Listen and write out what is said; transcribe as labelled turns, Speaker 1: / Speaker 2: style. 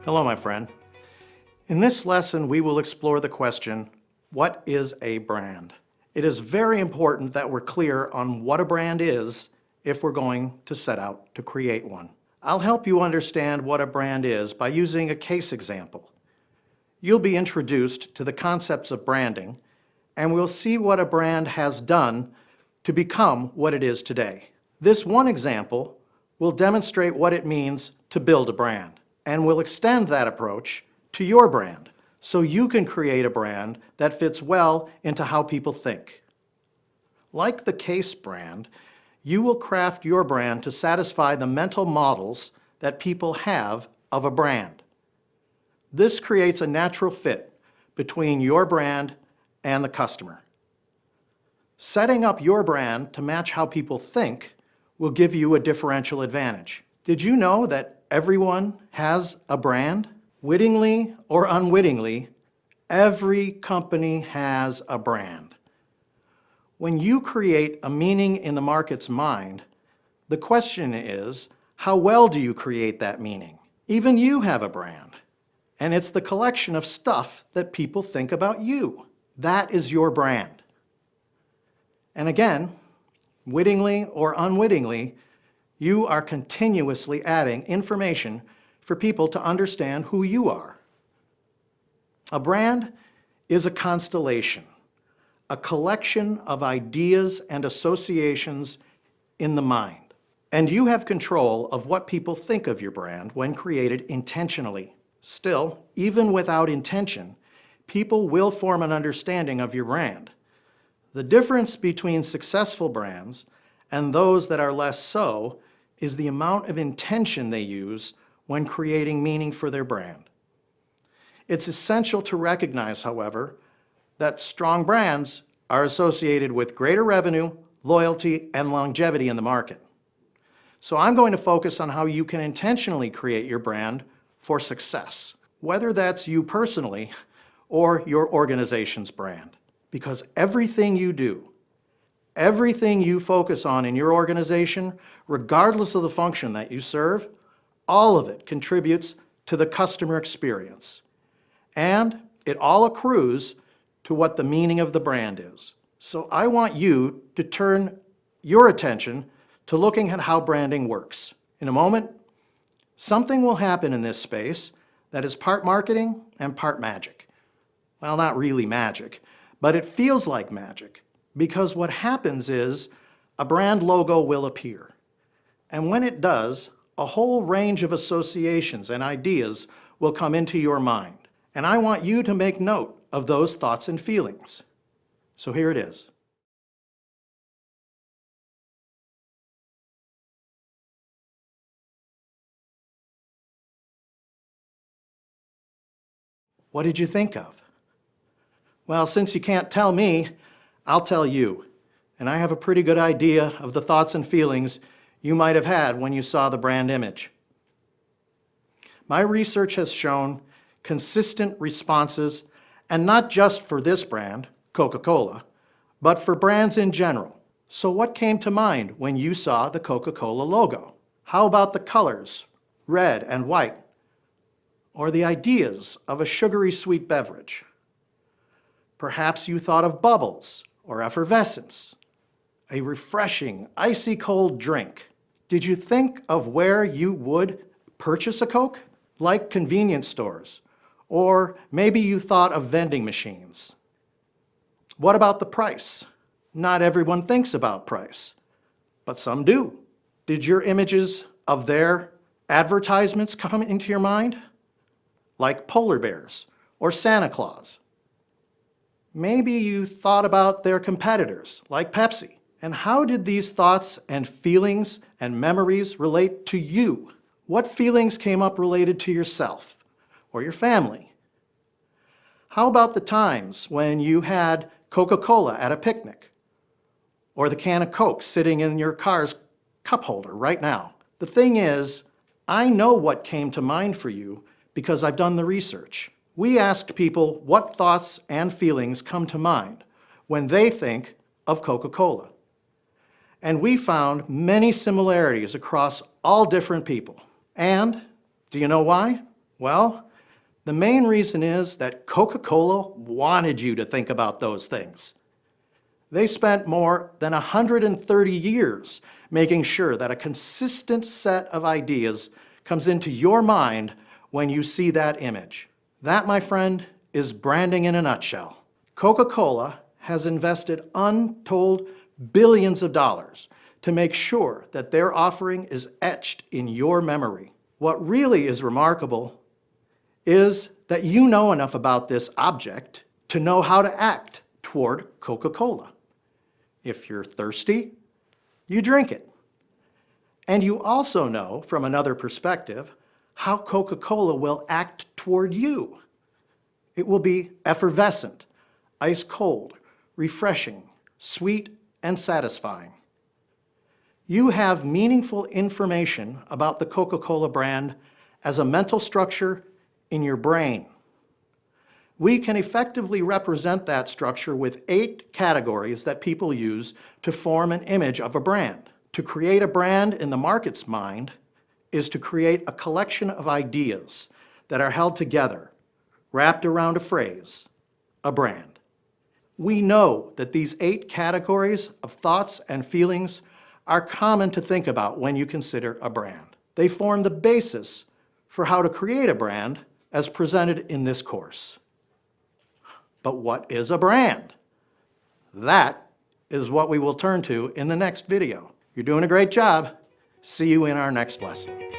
Speaker 1: Hello, my friend. In this lesson, we will explore the question, what is a brand? It is very important that we're clear on what a brand is if we're going to set out to create one. I'll help you understand what a brand is by using a case example. You'll be introduced to the concepts of branding, and we'll see what a brand has done to become what it is today. This one example will demonstrate what it means to build a brand, and we'll extend that approach to your brand so you can create a brand that fits well into how people think. Like the case brand, you will craft your brand to satisfy the mental models that people have of a brand. This creates a natural fit between your brand and the customer. Setting up your brand to match how people think will give you a differential advantage. Did you know that everyone has a brand? Wittingly or unwittingly, every company has a brand. When you create a meaning in the market's mind, the question is, how well do you create that meaning? Even you have a brand, and it's the collection of stuff that people think about you. That is your brand. And again, wittingly or unwittingly, you are continuously adding information for people to understand who you are. A brand is a constellation, a collection of ideas and associations in the mind. And you have control of what people think of your brand when created intentionally. Still, even without intention, people will form an understanding of your brand. The difference between successful brands and those that are less so is the amount of intention they use when creating meaning for their brand. It's essential to recognize, however, that strong brands are associated with greater revenue, loyalty, and longevity in the market. So I'm going to focus on how you can intentionally create your brand for success, whether that's you personally or your organization's brand. Because everything you do, everything you focus on in your organization, regardless of the function that you serve, all of it contributes to the customer experience. And it all accrues to what the meaning of the brand is. So I want you to turn your attention to looking at how branding works. In a moment, something will happen in this space that is part marketing and part magic. Well, not really magic, but it feels like magic, because what happens is a brand logo will appear. And when it does, a whole range of associations and ideas will come into your mind. And I want you to make note of those thoughts and feelings. So here it is. What did you think of? Well, since you can't tell me, I'll tell you. And I have a pretty good idea of the thoughts and feelings you might have had when you saw the brand image. My research has shown consistent responses, and not just for this brand, CocaCola, but for brands in general. So what came to mind when you saw the Coca-Cola logo? How about the colors, red and white? Or the ideas of a sugary sweet beverage? Perhaps you thought of bubbles or effervescence, a refreshing, icy cold drink. Did you think of where you would purchase a Coke? Like convenience stores, or maybe you thought of vending machines. What about the price? Not everyone thinks about price, but some do. Did your images of their advertisements come into your mind? Like polar bears or Santa Claus. Maybe you thought about their competitors, like Pepsi. And how did these thoughts and feelings and memories relate to you? What feelings came up related to yourself or your family? How about the times when you had Coca-Cola at a picnic or the can of Coke sitting in your car's cup holder right now? The thing is, I know what came to mind for you because I've done the research. We asked people what thoughts and feelings come to mind when they think of Coca-Cola. And we found many similarities across all different people. And do you know why? Well, the main reason is that Coca-Cola wanted you to think about those things. They spent more than 130 years making sure that a consistent set of ideas comes into your mind when you see that image. That, my friend, is branding in a nutshell. Coca-Cola has invested untold billions of dollars to make sure that their offering is etched in your memory. What really is remarkable is that you know enough about this object to know how to act toward Coca-Cola. If you're thirsty, you drink it. And you also know, from another perspective, how Coca-Cola will act toward you. It will be effervescent, ice cold, refreshing, sweet, and satisfying. You have meaningful information about the Coca-Cola brand as a mental structure in your brain. We can effectively represent that structure with 8 categories that people use to form an image of a brand. To create a brand in the market's mind is to create a collection of ideas that are held together, wrapped around a phrase, a brand. We know that these 8 categories of thoughts and feelings are common to think about when you consider a brand. They form the basis for how to create a brand as presented in this course. But what is a brand? That is what we will turn to in the next video. You're doing a great job. See you in our next lesson.